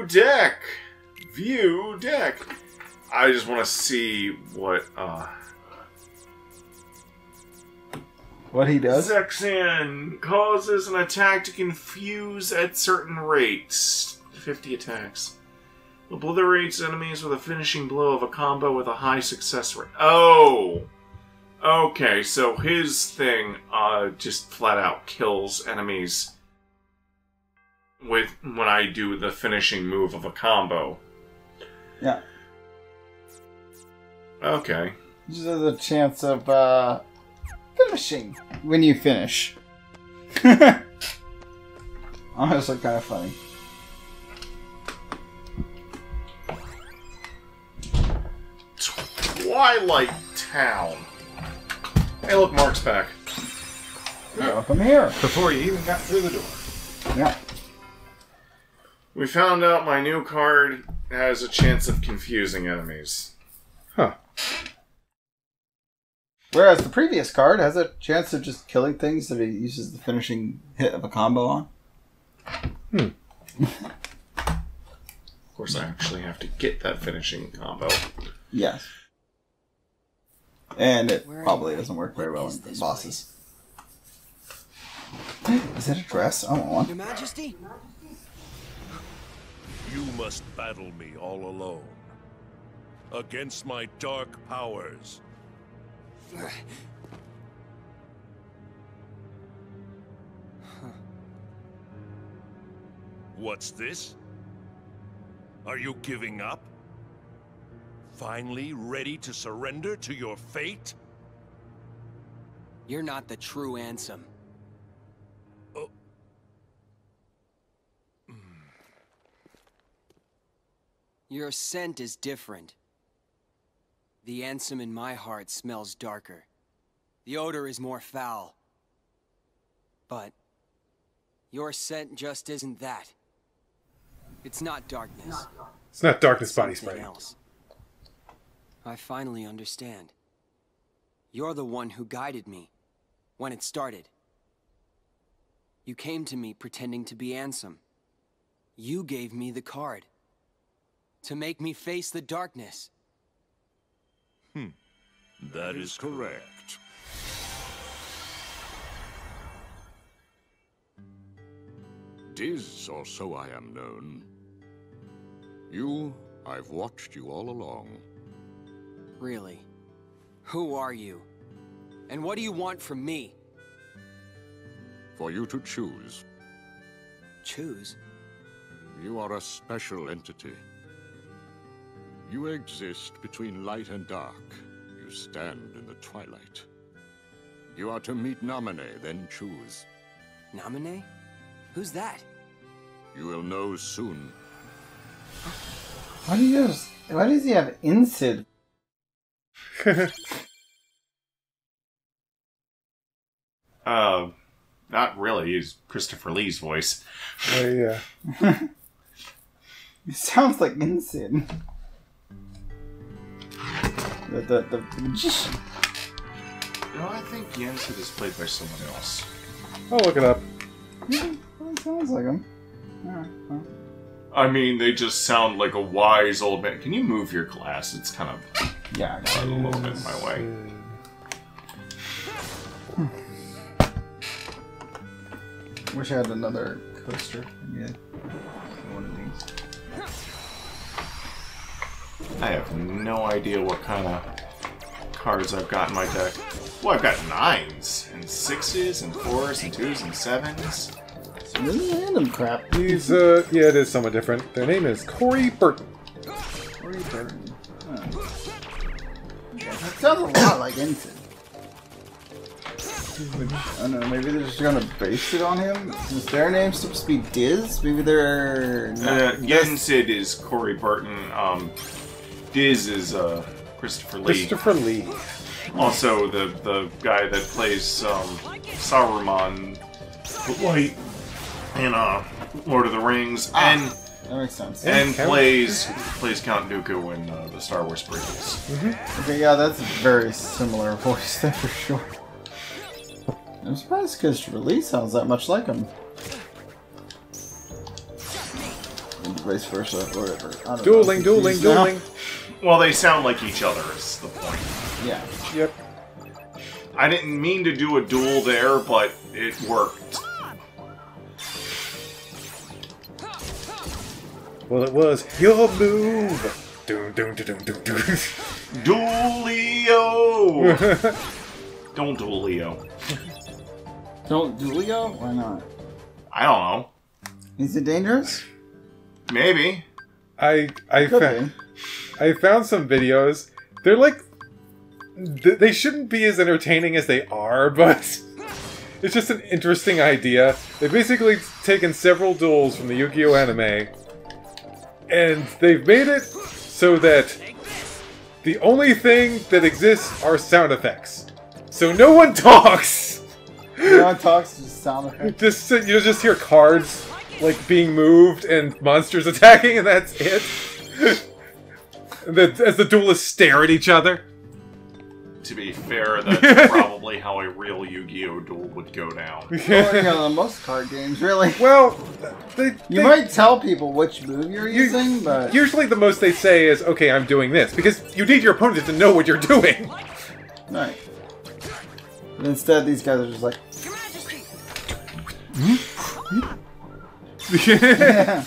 deck! View deck! I just want to see what he does? Zexan causes an attack to confuse at certain rates. 50 attacks. Obliterates enemies with a finishing blow of a combo with a high success rate. Oh! Okay, so his thing just flat out kills enemies when I do the finishing move of a combo. Yeah. Okay. This is a chance of finishing when you finish. Honestly, kind of funny. Twilight Town. Hey, look, Mark's back. Welcome here. Before you even got through the door. Yeah. We found out my new card has a chance of confusing enemies. Huh. Whereas the previous card has a chance of just killing things that he uses the finishing hit of a combo on. Of course, I actually have to get that finishing combo. Yes. And it probably doesn't work very well in bosses. Is that a dress? I want one. Your Majesty? You must battle me all alone. Against my dark powers. What's this? Are you giving up? Finally ready to surrender to your fate? You're not the true Ansem. Oh. Your scent is different. The Ansem in my heart smells darker. The odor is more foul. But your scent just isn't that. It's not darkness. It's not darkness body Something spray. else. I finally understand. You're the one who guided me when it started. You came to me pretending to be Ansem. You gave me the card to make me face the darkness. That is correct. Diz, or so I am known. I've watched you all along. Really? Who are you? And what do you want from me? For you to choose. Choose? You are a special entity. You exist between light and dark. You stand in the twilight. You are to meet Naminé, then choose. Naminé? Who's that? You will know soon. Why does he have Incid? Not really. He's Christopher Lee's voice. Yeah. It sounds like Incid. The magician. No, I think Yensid is played by someone else. I'll look it up. Yeah, it sounds like him. Alright, well. I mean, they just sound like a wise old man. Can you move your glass? It's kind of Yeah, I got a it. little bit in my way. Wish I had another coaster. Yeah. One of these. I have no idea what kind of cards I've got in my deck. Well, I've got 9s, and 6s, and 4s, and 2s, and 7s. It's really random crap. He's, yeah, it is somewhat different. Their name is Corey Burton. Corey Burton. Oh. Yeah, that sounds a lot like Incid. I don't know, maybe they're just gonna base it on him? Is their name supposed to be Diz? Maybe they're... Yensid is Corey Burton. Diz is Christopher Lee. Christopher Lee. Also, the guy that plays Saruman Light in Lord of the Rings, and that makes sense. and plays Count Dooku in the Star Wars prequels. Okay, yeah, that's a very similar voice there for sure. I'm surprised Christopher Lee sounds that much like him. vice versa, or whatever. I don't Dueling, know. dueling, dueling. Well, they sound like each other is the point. Yeah. Yep. I didn't mean to do a duel there, but it worked. Well, it was your move. Doom, doom, doom, doom, doom. Duelio! Don't duel Leo. Don't do Leo? Why not? I don't know. Is it dangerous? Maybe. I Could found some videos. They're like, they shouldn't be as entertaining as they are, but it's just an interesting idea. They've basically taken several duels from the Yu-Gi-Oh anime, and they've made it so that the only thing that exists are sound effects. So no one talks! No one talks, just sound effects. Just you'll just hear cards like being moved and monsters attacking, and that's it. As the duelists stare at each other. To be fair, that's probably how a real Yu-Gi-Oh! Duel would go down. Well, you know, most card games, really. Well, You might tell people which move you're using, but... Usually the most they say is, okay, I'm doing this, because you need your opponent to know what you're doing. Right. But instead, these guys are just like... Yeah.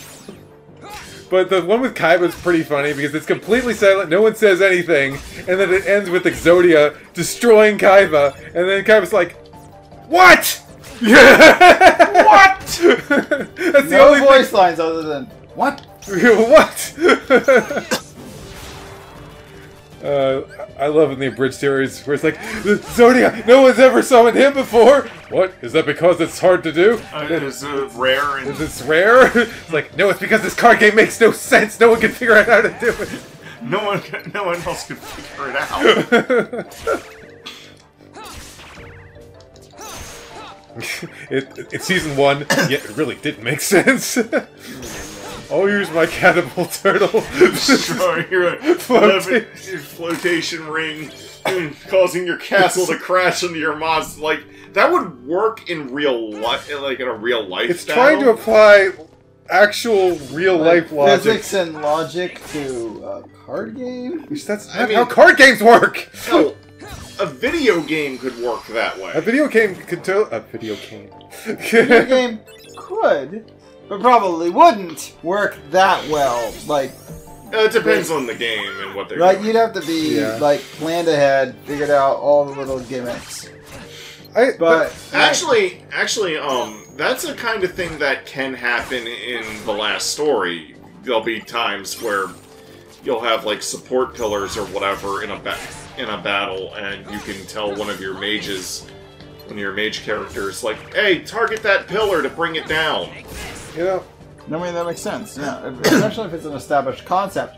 But the one with Kaiba's pretty funny because it's completely silent, no one says anything, and then it ends with Exodia destroying Kaiba, and then Kaiba's like, "What? What?" That's the no only voice lines other than, what? What? I love in the abridged series where it's like, Zodiac, no one's ever summoned him before! What? Is that because it's hard to do? It's rare and... It's rare? It's like, no, it's because this card game makes no sense! No one can figure out how to do it! No one else can figure it out. It's season 1, yet it really didn't make sense. I'll use my catapult turtle. Destroy your flotation ring, causing your castle to crash into your monster. Like, that would work in real life, like in a real life It's battle. trying to apply actual real-life logic. Physics and logic to a card game? That's not how card games work! No, a video game could work that way. A video game could A video game. Video game could, but probably wouldn't work that well. Like, It depends on the game and what they're like doing. you'd have to be like planned ahead, figured out all the little gimmicks. But Actually, that's a kind of thing that can happen in the last story. There'll be times where you'll have like support pillars or whatever in a battle, and you can tell one of your mages, one of your mage characters, like, "Hey, target that pillar to bring it down." You know, I mean, that makes sense, yeah. Especially if it's an established concept.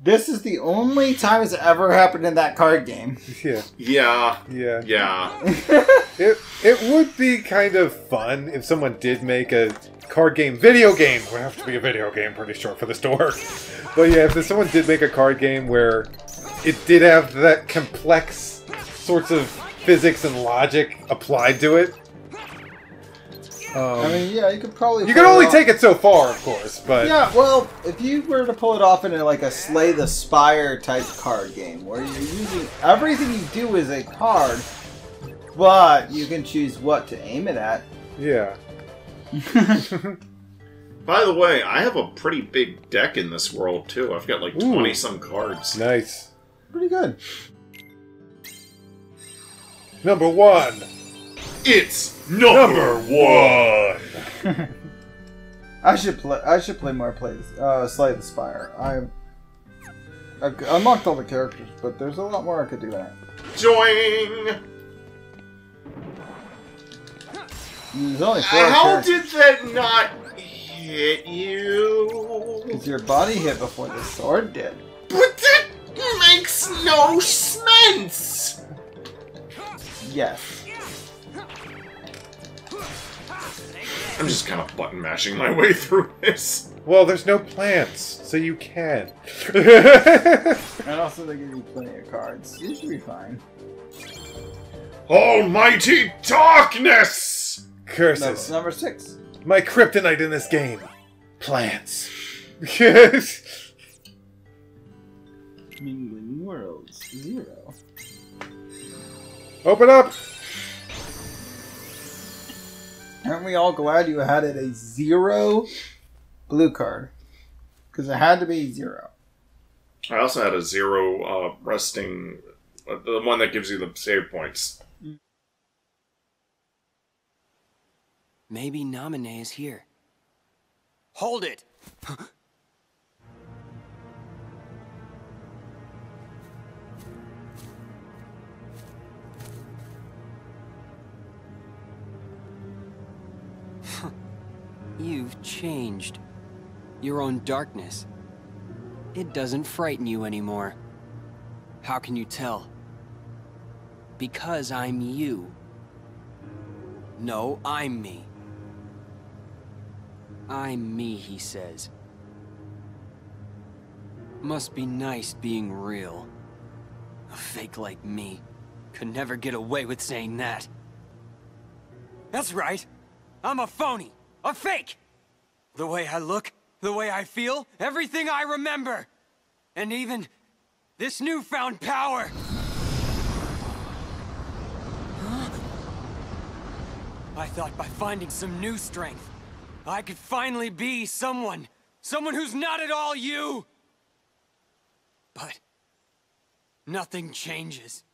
This is the only time it's ever happened in that card game. yeah. Yeah. Yeah. Yeah. It would be kind of fun if someone did make a card game video game. It would have to be a video game, pretty sure, for the store. But yeah, if someone did make a card game where it did have that complex sorts of physics and logic applied to it. I mean, yeah, you could probably... You can only take it so far, of course, but... Yeah, well, if you were to pull it off in like a Slay the Spire type card game, where you're using... Everything you do is a card, but you can choose what to aim it at. Yeah. By the way, I have a pretty big deck in this world, too. I've got like 20-some cards. Nice. Pretty good. Number 1. It's number 1! I should play more Slay the Spire. I've unlocked all the characters, but there's a lot more I could do that. Joing! There's only 4 How characters. did that not hit you? Because your body hit before the sword did. But that makes no sense! Yes. I'm just kind of button mashing my way through this. Well, there's no plants, so you can. And also they give you plenty of cards. You should be fine. Almighty darkness! Curses. Number 6. My kryptonite in this game. Plants. Yes. Mingling Worlds 0. Open up. Aren't we all glad you had it a 0 blue card? Because it had to be 0. I also had a 0 resting, the one that gives you the save points. Maybe Namine is here. Hold it! You've changed. Your own darkness. It doesn't frighten you anymore. How can you tell? Because I'm you. No, I'm me. I'm me, he says. Must be nice being real. A fake like me could never get away with saying that. That's right. I'm a phony. A fake! The way I look, the way I feel, everything I remember! And even this newfound power! Huh? I thought by finding some new strength, I could finally be someone who's not at all you! But nothing changes.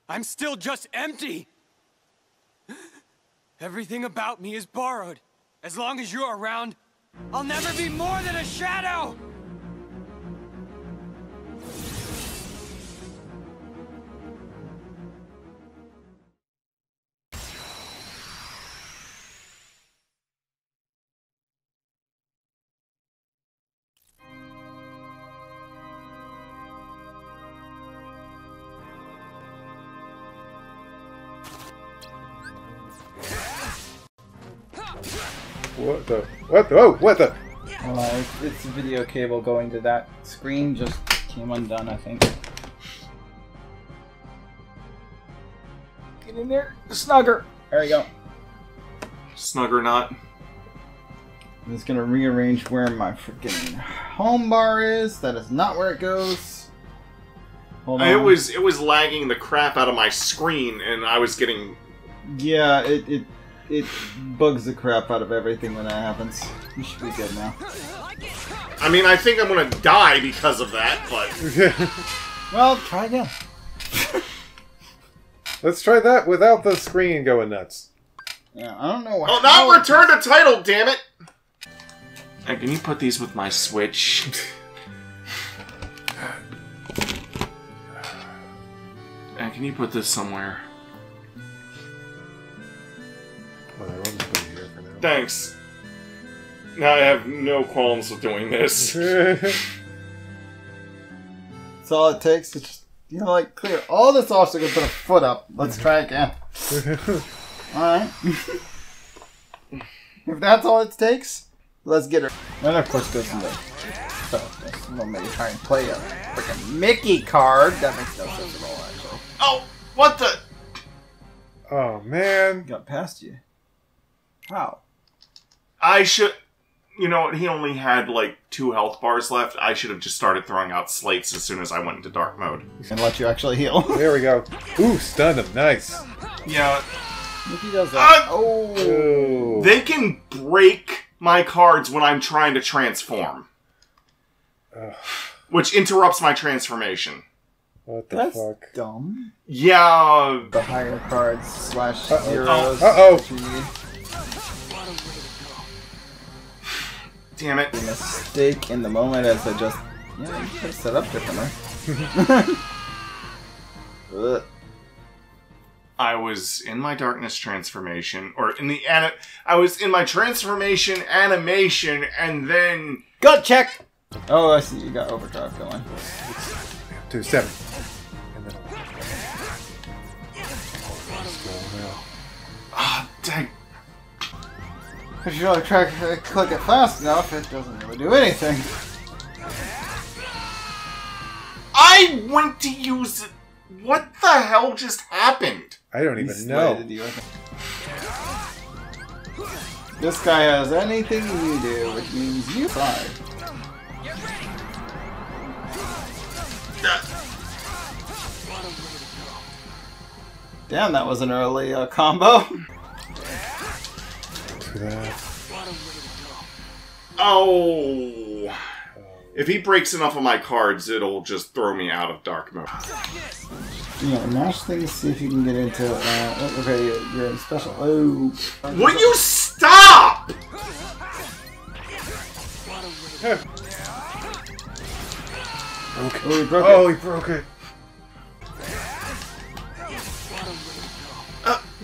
I'm still just empty! Everything about me is borrowed. As long as you're around, I'll never be more than a shadow! What the? What the? Oh, what the? It's a video cable going to that screen. Just came undone, I think. Get in there, Snugger. There you go. Snug or not. I'm just gonna rearrange where my freaking home bar is. That is not where it goes. Hold on. It was lagging the crap out of my screen, and I was getting... Yeah, it bugs the crap out of everything when that happens. You should be good now. I mean, I think I'm gonna die because of that, but... Well, try again. Let's try that without the screen going nuts. Yeah, I don't know. Oh, not return to title, damn it! Hey, can you put these with my Switch? Can you put this somewhere? Oh, I'll just put it here for now. Thanks. Now I have no qualms with doing this. That's all it takes to just, like, clear all this off so we can put a foot up. Let's try again. Alright. If that's all it takes, let's get her. And of course goes in the... So, we'll maybe try and play a freaking Mickey card. That makes no sense at all, actually. Oh, what the... Oh, man. Got past you. How? I should... You know what? He only had, like, 2 health bars left. I should have just started throwing out slates as soon as I went into dark mode. And let you actually heal. There we go. Ooh, stunned him. Nice. Yeah. Mickey does that. Oh. They can break my cards when I'm trying to transform. Which interrupts my transformation. What the That's fuck? dumb. Yeah. The higher cards slash zeros. Uh-oh. Damn it. Mistake in the moment as I just... Yeah, you could have set up differently. Ugh. I was in my darkness transformation, or in the I was in my transformation animation, and then... Gut check! Oh, I see. You got overdrive going. 2-7. And then... Ah, dang. If you really try to click it fast enough, it doesn't really do anything. I went to use it. What the hell just happened? I don't even know. This guy has anything you do, which means you 5. Damn, that was an early combo. Oh! If he breaks enough of my cards, it'll just throw me out of dark mode. Yeah, mash things, see if you can get into... okay, you're in special... Oh. Will you stop?! Okay. Oh, he broke it. Oh, he broke it.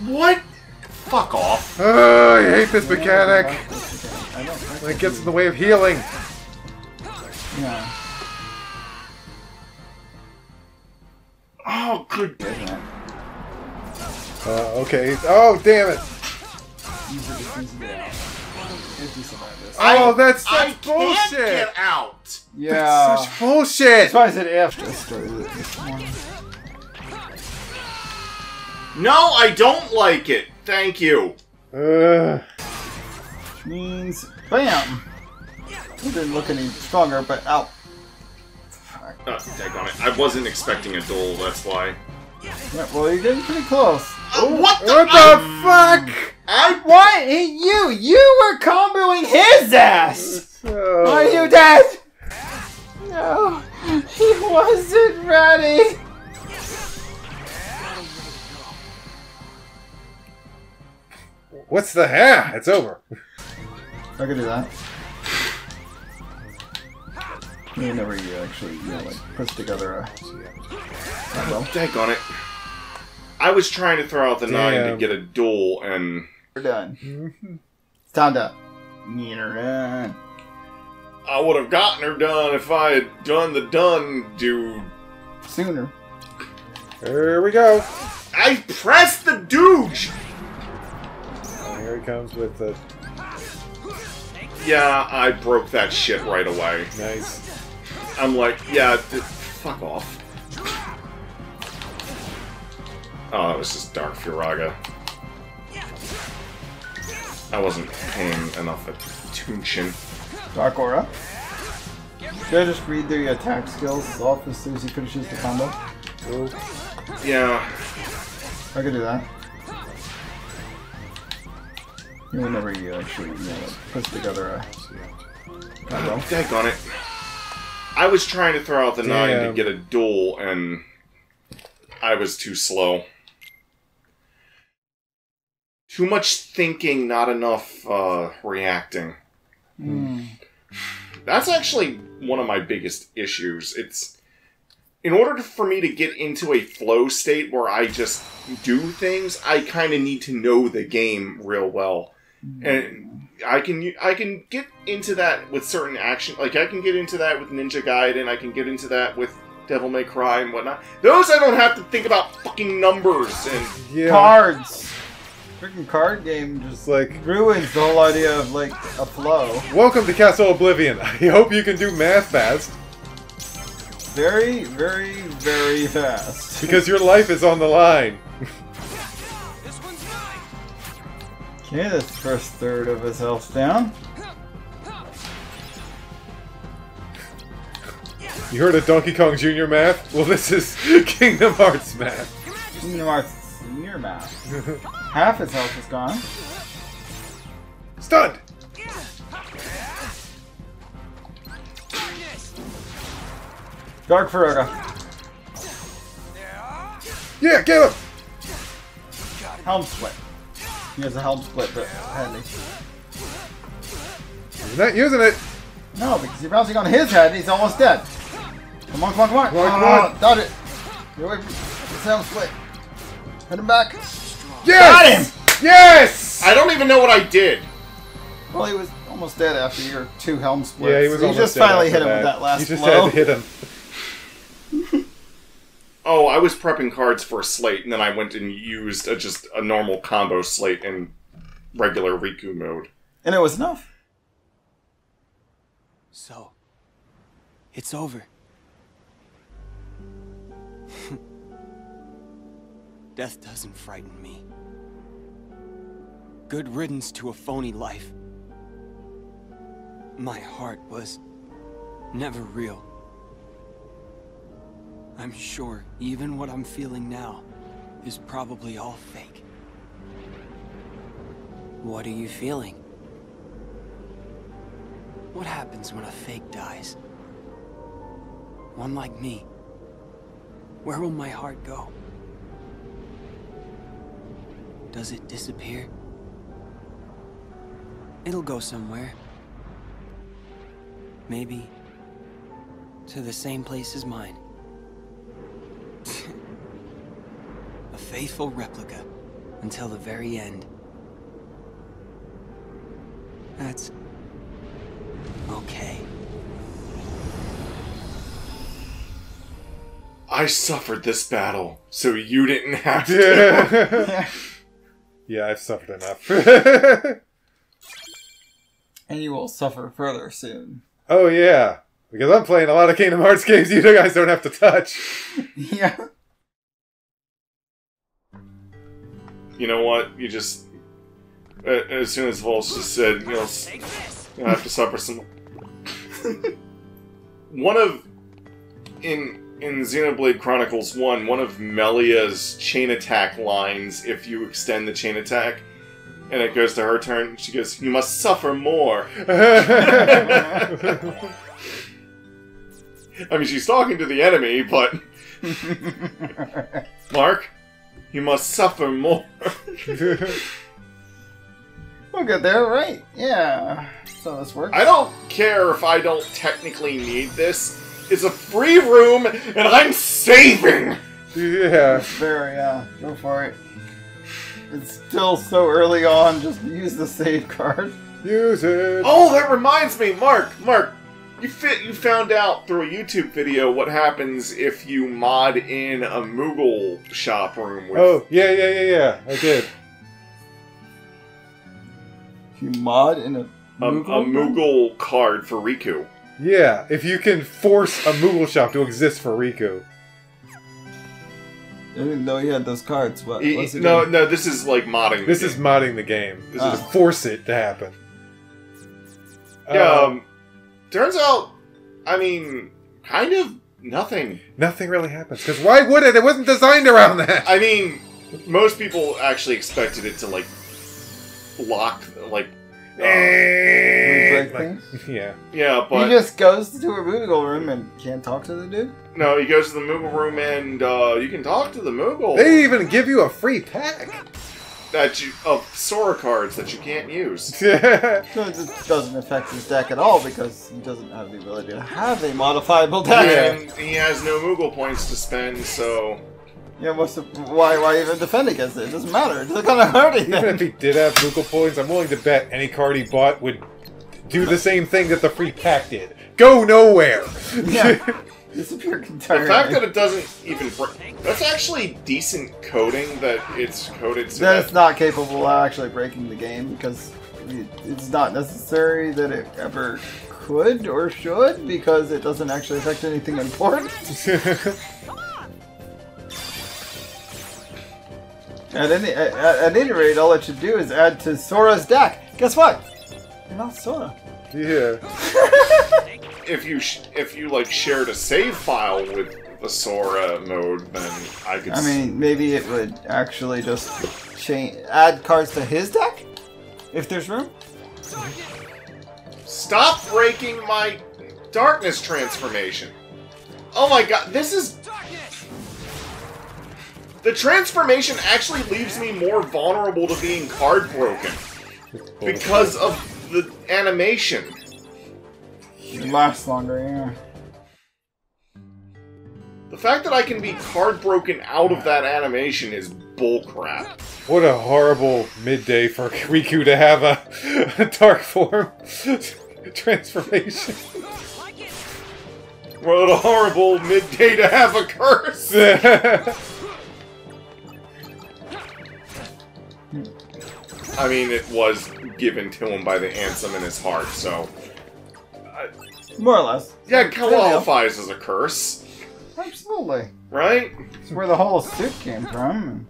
What? Fuck off. Oh, I hate this mechanic. I don't When it gets in the way of healing. Yeah. Oh, good. Okay. Oh, damn it. Oh, that's I such bullshit. can't get out. Yeah. That's such bullshit. That's why I said if. Just started it this morning. No, I don't like it. Thank you. Which means, bam! It didn't look any stronger, but ow. Daggone it. I wasn't expecting a duel, that's why. Yeah, well, you're getting pretty close. What the, What the fuck? What? You were comboing his ass! Oh. Are you dead? No, he wasn't ready. What's the hair? It's over. I could do that. Whenever you actually, like, puts together a... Daggone it. I was trying to throw out the 9 to get a duel, and... We're done. It's time to... Niray. I would have gotten her done if I had done the done, dude. Sooner. Here we go. I pressed the douche! Here he comes with the... Yeah, I broke that shit right away. Nice. I'm like, yeah, fuck off. Oh, that was just Dark Furaga. I wasn't paying enough attention. Dark Aura. Should I just read the attack skills off as soon as he finishes the combo? Oh. Yeah. I could do that. Whenever you actually, put together a combo. Daggone it. I was trying to throw out the 9 to get a duel, and I was too slow. Too much thinking, not enough reacting. That's actually one of my biggest issues. It's... In order for me to get into a flow state where I just do things, I kind of need to know the game real well. And I can get into that with certain action, like I can get into that with Ninja Gaiden, I can get into that with Devil May Cry and whatnot. Those I don't have to think about fucking numbers and Cards! Freaking card game just like ruins the whole idea of like a flow. Welcome to Castle Oblivion. I hope you can do math fast. Very, very, very fast. Because your life is on the line. Okay, that's the first third of his health down. You heard of Donkey Kong Jr. math? Well, this is Kingdom Hearts math. Kingdom Hearts Senior math. Half his health is gone. Stunned! Dark Furaga. Yeah, get him! Helm split. He has a helm split, but handy. You're not using it! No, because you're bouncing on his head and he's almost dead. Come on, come on, come on. Come on, come on. Dodge it. Get away from this helm split. Hit him back. Yes! Got him! Yes! I don't even know what I did. Well, he was almost dead after your 2 helm splits. Yeah, he was You almost just dead finally after hit him with that last You just blow. had to hit him. Oh, I was prepping cards for a slate, and then I went and used just a normal combo slate in regular Riku mode. And it was enough. So, it's over. Death doesn't frighten me. Good riddance to a phony life. My heart was never real. I'm sure even what I'm feeling now is probably all fake. What are you feeling? What happens when a fake dies? One like me. Where will my heart go? Does it disappear? It'll go somewhere. Maybe to the same place as mine. A faithful replica until the very end. That's okay. I suffered this battle, so you didn't have to. Yeah, I've suffered enough. And you will suffer further soon. Oh yeah, because I'm playing a lot of Kingdom Hearts games you guys don't have to touch. Yeah. You know what? You just... as soon as Volz just said, you'll have to suffer some... One of... In Xenoblade Chronicles 1, one of Melia's chain attack lines, if you extend the chain attack, and it goes to her turn, she goes, "You must suffer more." I mean, she's talking to the enemy, but... Mark, you must suffer more. We'll get there, right? Yeah. So this works. I don't care if I don't technically need this. It's a free room, and I'm saving! Yeah. Very, go for it. It's still so early on, just use the save card. Use it. Oh, that reminds me, Mark, you found out through a YouTube video what happens if you mod in a Moogle shop room with... Oh, yeah, I did. If you mod in a Moogle card for Riku. Yeah, if you can force a Moogle shop to exist for Riku. I didn't know he had those cards. What? No, this is like modding. This is modding the game. This is to force it to happen. Turns out, I mean, kind of nothing. Nothing really happens. Because why would it? It wasn't designed around that. I mean, most people actually expected it to, like, lock, like... break things? Yeah. Yeah, but... He just goes to a Moogle room and can't talk to the dude? No, he goes to the Moogle room and you can talk to the Moogle. They even give you a free pack. Of Sora cards that you can't use. So it just doesn't affect his deck at all because he doesn't have the ability to have a modifiable deck. And he has no Moogle points to spend, so... Yeah, why even defend against it? It doesn't matter. It's not gonna hurt anything. Even if he did have Moogle points, I'm willing to bet any card he bought would do the same thing that the free pack did. Go nowhere! Yeah. Disappear entirely. The fact that it doesn't even break... That's actually decent coding that it's coded so that it's not capable of actually breaking the game because it's not necessary that it ever could or should because it doesn't actually affect anything important. At any rate, all it should do is add to Sora's deck. Guess what? You're not Sora. Yeah. If you like shared a save file with the Sora mode, then I could. I mean, maybe it would actually just add cards to his deck if there's room. Stop breaking my darkness transformation. Oh my god, this is... The transformation actually leaves me more vulnerable to being card broken. Because of the animation. It lasts longer, yeah. The fact that I can be card broken out of that animation is bullcrap. What a horrible midday for Riku to have a dark form transformation. What a horrible midday to have a curse! I mean, it was given to him by the Ansem in his heart, so... More or less. Yeah, it qualifies as a curse. Absolutely. Right? It's where the whole suit came from.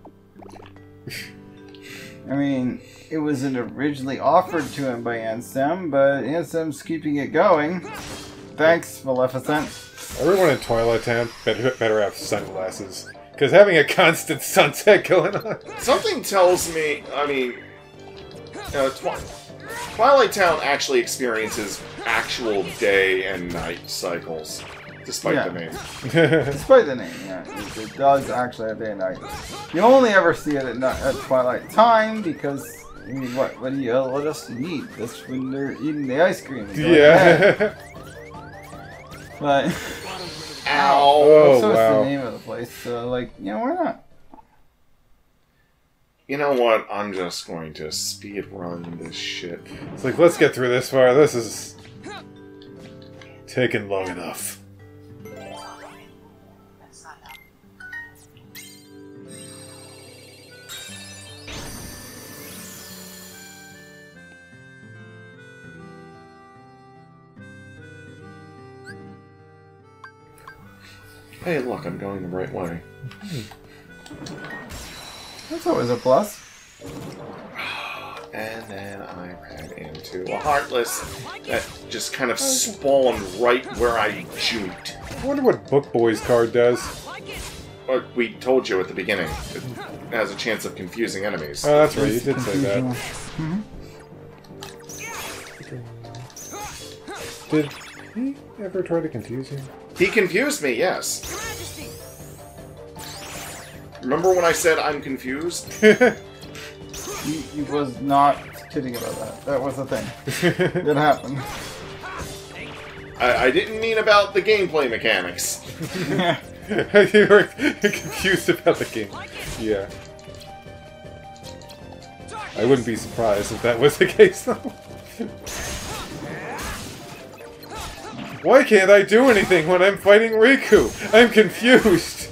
I mean, it wasn't originally offered to him by Ansem, but Ansem's keeping it going. Thanks, Maleficent. Everyone in Twilight Town better have sunglasses. Because having a constant sunset going on. Something tells me, I mean, Twilight Town actually experiences actual day and night cycles, despite the name. Despite the name, yeah. It does actually have day and night. You only ever see it at Twilight Time because, I mean, what do you let us eat? That's when they're eating the ice cream. Yeah. But... Ow! Oh, so wow. it's the name of the place, so, like, you know, why not? You know what? I'm just going to speed run this shit. It's like, let's get through this far. This is taking long enough. Hey, look, I'm going the right way. That's always a plus. And then I ran into a Heartless that just kind of spawned right where I juked. I wonder what Book Boy's card does. But we told you at the beginning. It has a chance of confusing enemies. Oh, that's right. You did say that. Did he ever try to confuse you? He confused me, yes. Remember when I said I'm confused? He was not kidding about that. That was the thing. It happened. I didn't mean about the gameplay mechanics. You were confused about the game. Yeah. I wouldn't be surprised if that was the case, though. Why can't I do anything when I'm fighting Riku? I'm confused!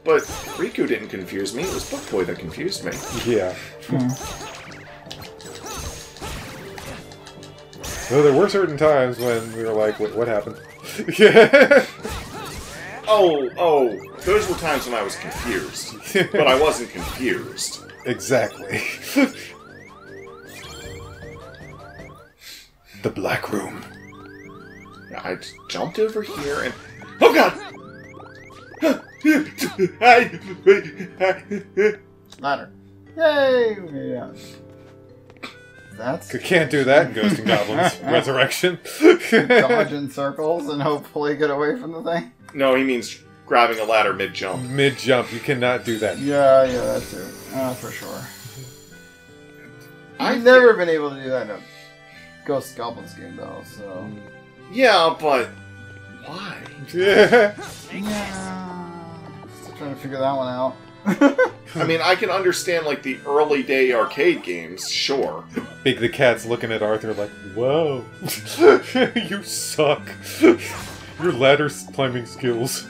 But Riku didn't confuse me, it was Book Boy that confused me. Yeah. Though there were certain times when we were like, wait, what happened? Yeah. Oh, those were times when I was confused. But I wasn't confused. Exactly. The Black Room. I jumped over here and... Oh god! Ladder. Yay! Yeah. That's... Can't do that in Ghost and Goblins Resurrection. dodge in circles and hopefully get away from the thing. No, he means grabbing a ladder mid-jump. Mid-jump, you cannot do that. Yeah, that's it. For sure. I've never been able to do that in a Ghost Goblins game, though, so... Yeah, but... why? Yeah. Still trying to figure that one out. I mean, I can understand, like, the early day arcade games, sure. Big the Cat's looking at Arthur like, whoa. You suck. Your ladder climbing skills.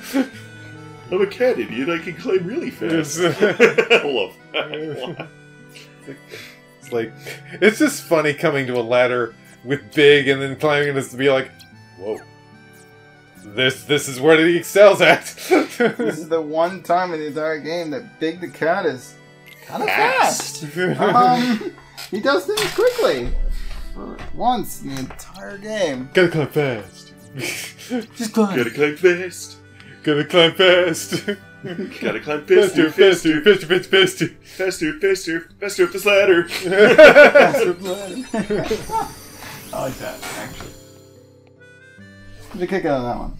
I'm a cat idiot, I can climb really fast. I love that. It's like, it's just funny coming to a ladder with Big and then climbing it to be like, whoa. This is what he excels at. This is the one time in the entire game that Big the Cat is kind of fast. He does things quickly. For once in the entire game. Gotta climb fast. Just climb. Gotta climb fast. Gotta climb fast. Gotta climb faster, faster, faster up this ladder. I like that, actually. Get a kick out of that one.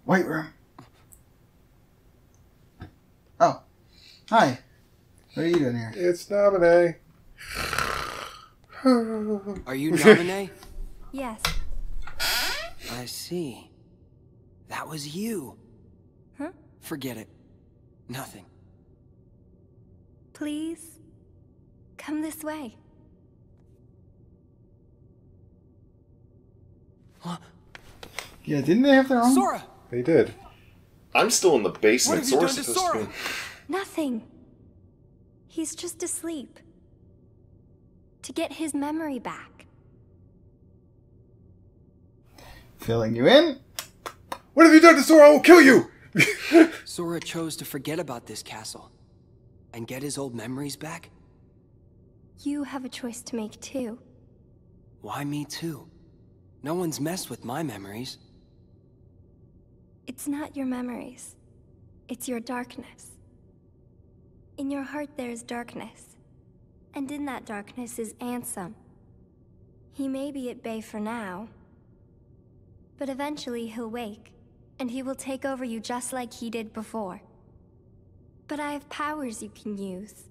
White room. Oh. Hi. What are you doing here? It's Naminé. Are you Naminé? Yes. I see. That was you. Huh? Forget it. Nothing. Please, come this way. Yeah, didn't they have their own? Sora! They did. I'm still in the basement. What have you done Sora's to supposed Sora? Nothing. He's just asleep. To get his memory back. Filling you in? What have you done to Sora? I will kill you! Sora chose to forget about this castle. And get his old memories back? You have a choice to make too. Why me too? No one's messed with my memories. It's not your memories. It's your darkness. In your heart there is darkness. And in that darkness is Ansem. He may be at bay for now, but eventually he'll wake, and he will take over you just like he did before. But I have powers you can use.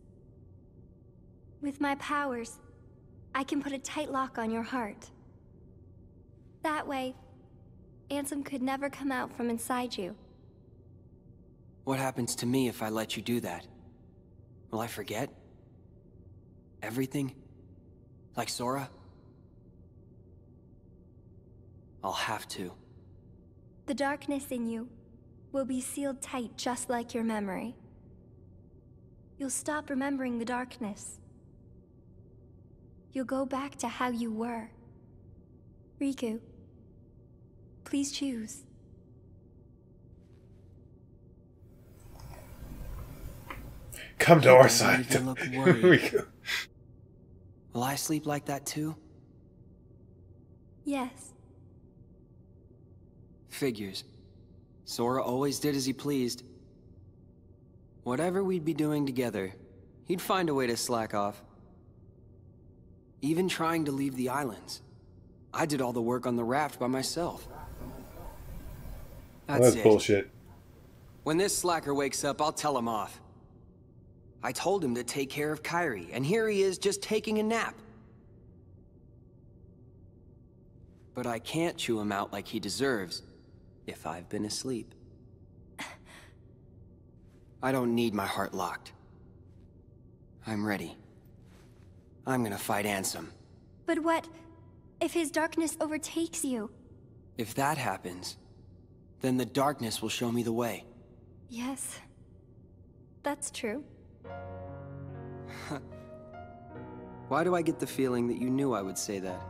With my powers, I can put a tight lock on your heart. That way, Ansem could never come out from inside you. What happens to me if I let you do that? Will I forget? Everything? Like Sora? I'll have to. The darkness in you will be sealed tight just like your memory. You'll stop remembering the darkness. You'll go back to how you were. Riku, please choose. Come to our side. You look worried. Will I sleep like that too? Yes. Figures. Sora always did as he pleased. Whatever we'd be doing together, he'd find a way to slack off. Even trying to leave the islands. I did all the work on the raft by myself. That's bullshit. When this slacker wakes up, I'll tell him off. I told him to take care of Kairi, and here he is just taking a nap. But I can't chew him out like he deserves, if I've been asleep. I don't need my heart locked. I'm ready. I'm gonna fight Ansem. But what if his darkness overtakes you? If that happens, then the darkness will show me the way. Yes, that's true. Why do I get the feeling that you knew I would say that?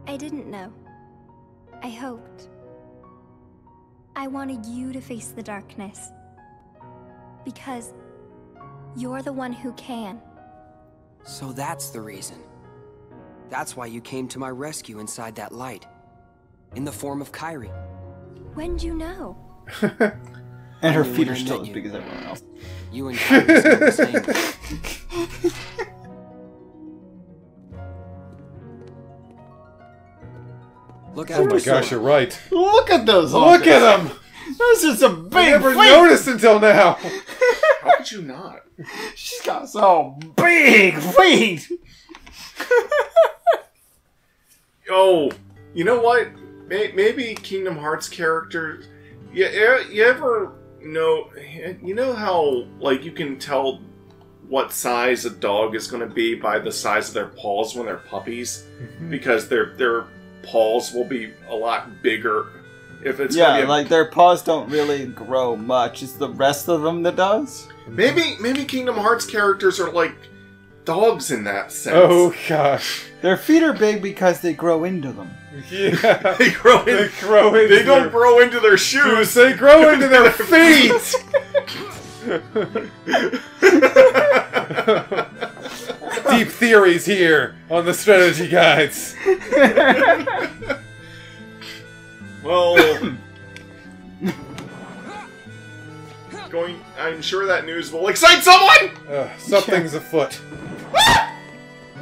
I didn't know. I hoped. I wanted you to face the darkness. Because you're the one who can. So that's the reason. That's why you came to my rescue inside that light. In the form of Kairi. When'd you know? And her feet are still as big as everyone else. You and Kairi seem the same. Look out! Oh my gosh, you're right. Look at those! Look at them! Those are some big I never feet! noticed until now. How could you not? She's got some big feet! Oh, you know what? Maybe Kingdom Hearts characters. You ever know? You know how like you can tell what size a dog is going to be by the size of their paws when they're puppies, because their paws will be a lot bigger. If it's like their paws don't really grow much. It's the rest of them that does. Maybe Kingdom Hearts characters are like dogs in that sense. Oh gosh. Their feet are big because they grow into them. Yeah. They grow in. They don't grow into their shoes. They grow into their feet. Deep theories here on the strategy guides. Well, I'm sure that news will excite someone. Something's afoot.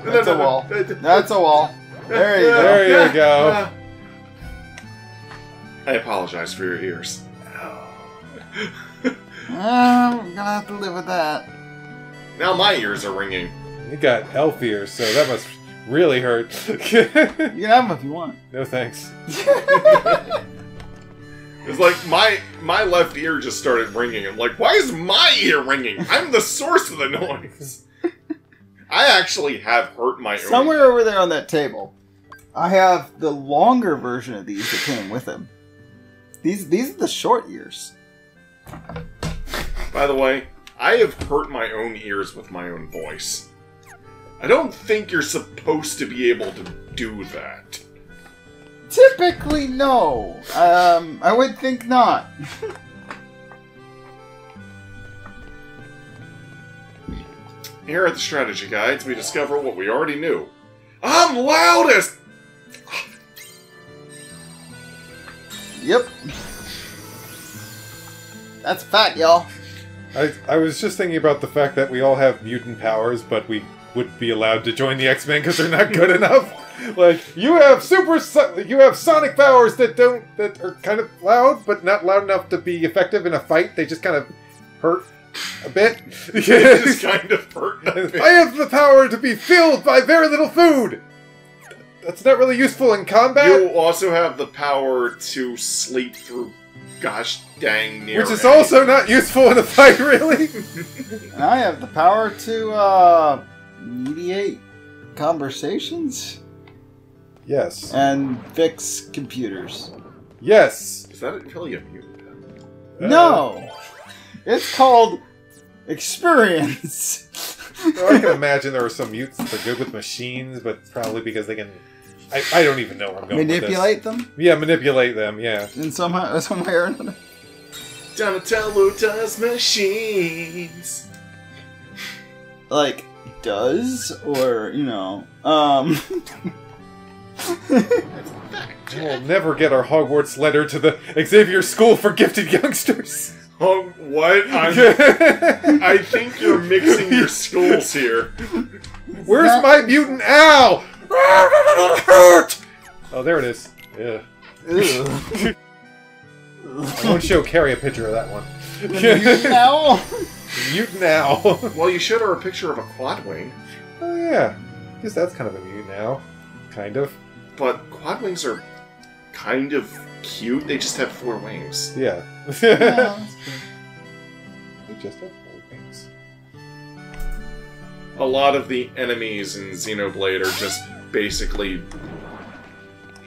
That's a wall. That's a wall. There you go. There you go. I apologize for your ears. I'm gonna have to live with that. Now my ears are ringing. You got elf ears, so that must really hurt. You can have them if you want. No thanks. It's like my left ear just started ringing. I'm like, why is my ear ringing? I'm the source of the noise. I actually have hurt my own. Somewhere over there on that table, I have the longer version of these that came with them. These are the short ears. By the way, I have hurt my own ears with my own voice. I don't think you're supposed to be able to do that. Typically, no. I would think not. Here at the Strategy Guides, we discover what we already knew. I'm loudest! Yep. That's a fact, y'all. I was just thinking about the fact that we all have mutant powers, but we wouldn't be allowed to join the X-Men because they're not good enough. Like, you have sonic powers that are kind of loud, but not loud enough to be effective in a fight. They just kind of hurt a bit. They just kind of hurt a bit. I have the power to be filled by very little food. That's not really useful in combat. You also have the power to sleep through gosh dang Niray. Which is also not useful in a fight, really. And I have the power to mediate conversations Yes. and fix computers. Yes. Is that really a mutant? No! It's called experience. So I can imagine there are some mutants that are good with machines, but probably because they can... I don't even know where I'm going Manipulate with this. them Yeah, manipulate them, yeah. in some way or another. Donatello does machines. Like, does? Or, you know, We'll never get our Hogwarts letter to the Xavier School for Gifted Youngsters. Oh, what? I think you're mixing your schools here. Where's my mutant owl? Oh, there it is. Yeah. I won't show Carrie a picture of that one. now? Mutant owl. Well, you showed her a picture of a quadwing. Oh, yeah. I guess that's kind of a mutant owl. Kind of. But quadwings are kind of cute. They just have 4 wings. Yeah. Yeah, that's true. They just have 4 wings. A lot of the enemies in Xenoblade are just basically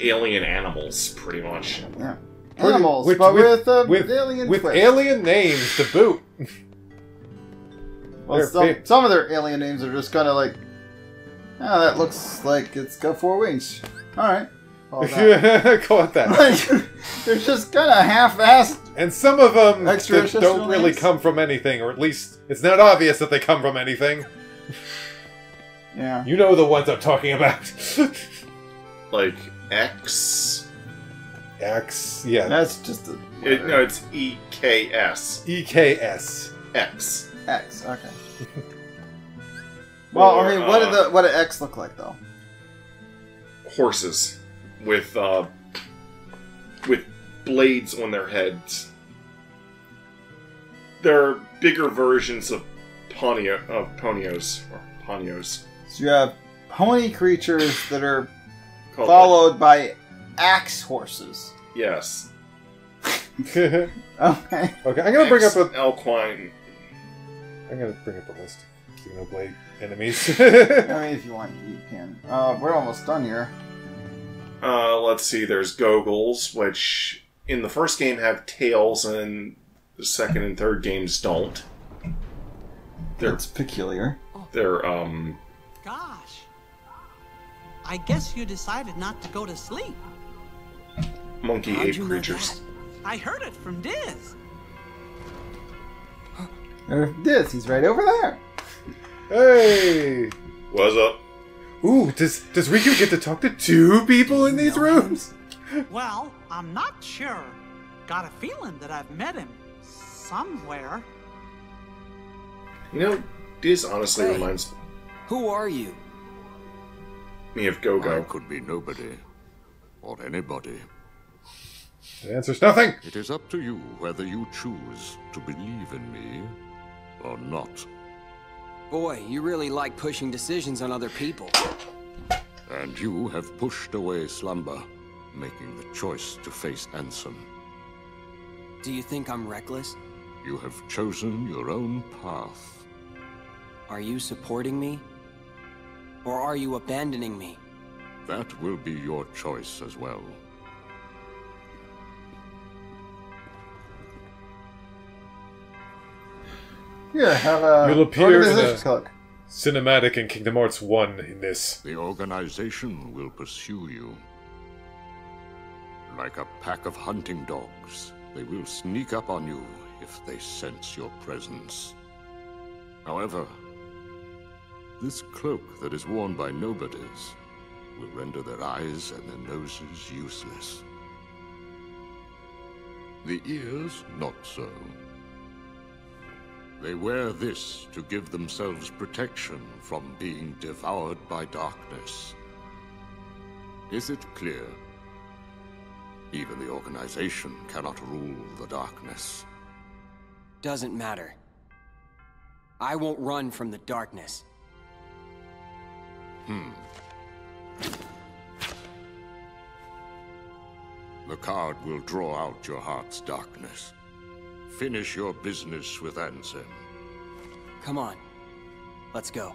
alien animals, pretty much. Yeah. Animals, With- but with- with alien With twist. alien names to boot. Well, They're some of their alien names are just kind of like, oh, that looks like it's got 4 wings. Alright. Call it that. Like, they're just kind of half-assed. And some of them Extra that don't names? really come from anything, or at least it's not obvious that they come from anything. Yeah. You know the ones I'm talking about. Like X. X, yeah. That's just a... No, it's EKS. EKS. X. X, okay. Well, Or, I mean, what did X look like, though? Horses with blades on their heads. They're bigger versions of ponios. So you have pony creatures that are Called followed by axe horses. Yes. Okay, Okay. I'm gonna bring up a Elquine. list of Xenoblade enemies. I mean, if you want, you can. We're almost done here. Let's see. There's Gogles, which in the first game have tails, and the second and third games don't. That's peculiar. They're Gosh. I guess you decided not to go to sleep. monkey How'd ape you know creatures. that? I heard it from Diz. This, he's right over there. Hey! What's up? Ooh, does Riku get to talk to 2 people in these rooms? Well, I'm not sure. Got a feeling that I've met him somewhere. You know, this honestly Hey. reminds Who are you? me of I Go-Go. could be nobody. Or anybody. The answer's nothing! It is up to you whether you choose to believe in me or not. Boy, you really like pushing decisions on other people. And you have pushed away slumber, making the choice to face Ansem. Do you think I'm reckless? You have chosen your own path. Are you supporting me? Or are you abandoning me? That will be your choice as well. Here, have a You'll appear in organization a- cloak. Cinematic in Kingdom Hearts 1 in this. The organization will pursue you. Like a pack of hunting dogs, they will sneak up on you if they sense your presence. However, this cloak that is worn by nobodies will render their eyes and their noses useless. The ears, not so. They wear this to give themselves protection from being devoured by darkness. Is it clear? Even the organization cannot rule the darkness. Doesn't matter. I won't run from the darkness. The card will draw out your heart's darkness. Finish your business with Ansem. Come on. Let's go.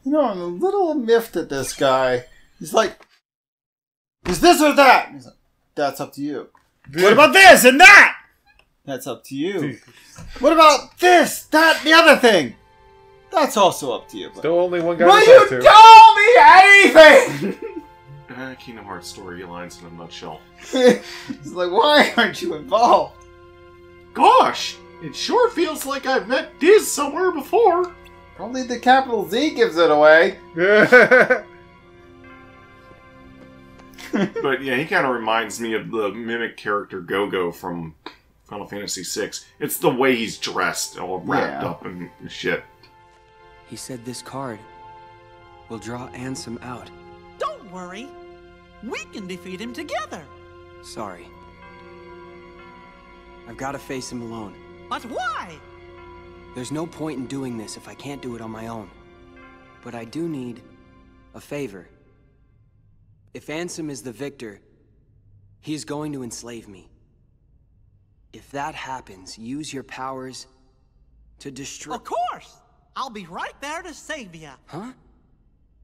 You know, I'm a little miffed at this guy. He's like, is this or that? He's like, that's up to you. What about this and that? That's up to you. What about this, that, the other thing? That's also up to you. Still only one guy Will to you talk to. tell me anything? Kingdom Hearts storylines in a nutshell. He's like, why aren't you involved? Gosh, it sure feels like I've met Diz somewhere before. Probably the capital Z gives it away. But yeah, he kind of reminds me of the mimic character Go-Go from Final Fantasy VI. It's the way he's dressed, all wrapped up and shit. He said this card will draw Ansem out. Don't worry. We can defeat him together. Sorry. I've got to face him alone. But why? There's no point in doing this if I can't do it on my own. But I do need a favor. If Ansem is the victor, he is going to enslave me. If that happens, use your powers to destroy... Of course! I'll be right there to save you. Huh?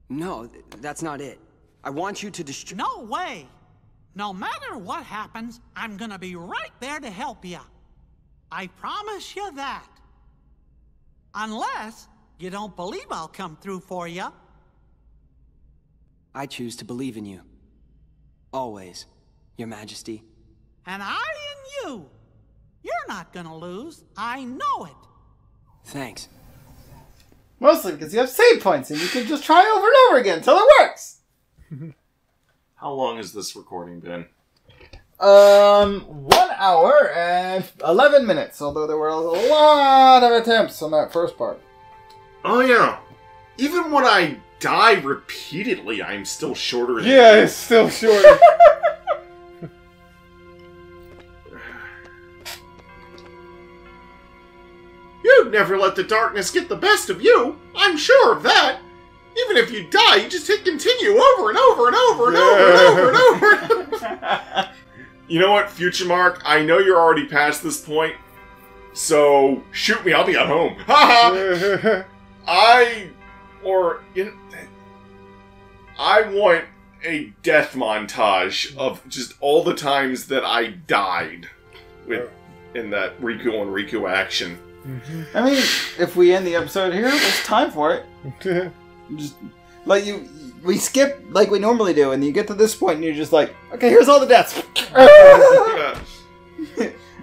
No, that's not it. I want you to destroy... No way! No matter what happens, I'm gonna be right there to help you. I promise you that. Unless you don't believe I'll come through for you. I choose to believe in you. Always, Your Majesty. And I in you. You're not gonna lose. I know it. Thanks. Mostly because you have save points and you can just try over and over again until it works. How long has this recording been? 1 hour and 11 minutes, although there were a lot of attempts on that first part. Oh yeah. Even when I die repeatedly, I'm still shorter than Yeah, you. it's still shorter. You'd never let the darkness get the best of you. I'm sure of that. Even if you die, you just hit continue over and over and over and over and over and over. You know what, Future Mark? I know you're already past this point, so shoot me. I'll be at home. Haha. I want a death montage of just all the times that I died in that Riku on Riku action. I mean, if we end the episode here, there's time for it. Just like we skip like we normally do, and you get to this point, and you're just like, okay, here's all the deaths,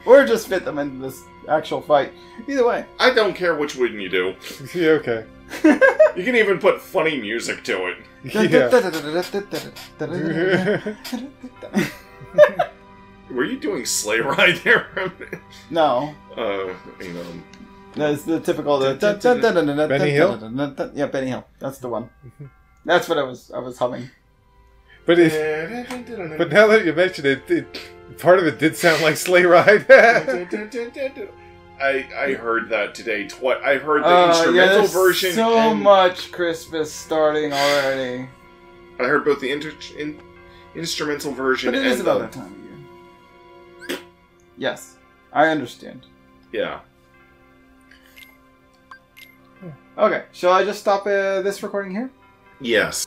or just fit them into this actual fight. Either way, I don't care which one you do. Yeah, okay. You can even put funny music to it. Yeah. Were you doing Sleigh Ride there? No. You know. That's the typical. Benny Hill? Yeah, Benny Hill. That's the one. That's what I was humming. But now that you mention it, part of it did sound like Sleigh Ride. I heard that today. I heard the instrumental version. So and much Christmas starting already. I heard both the instrumental version But it is and about that time of year. Yes, I understand. Yeah. Okay, shall I just stop this recording here? Yes.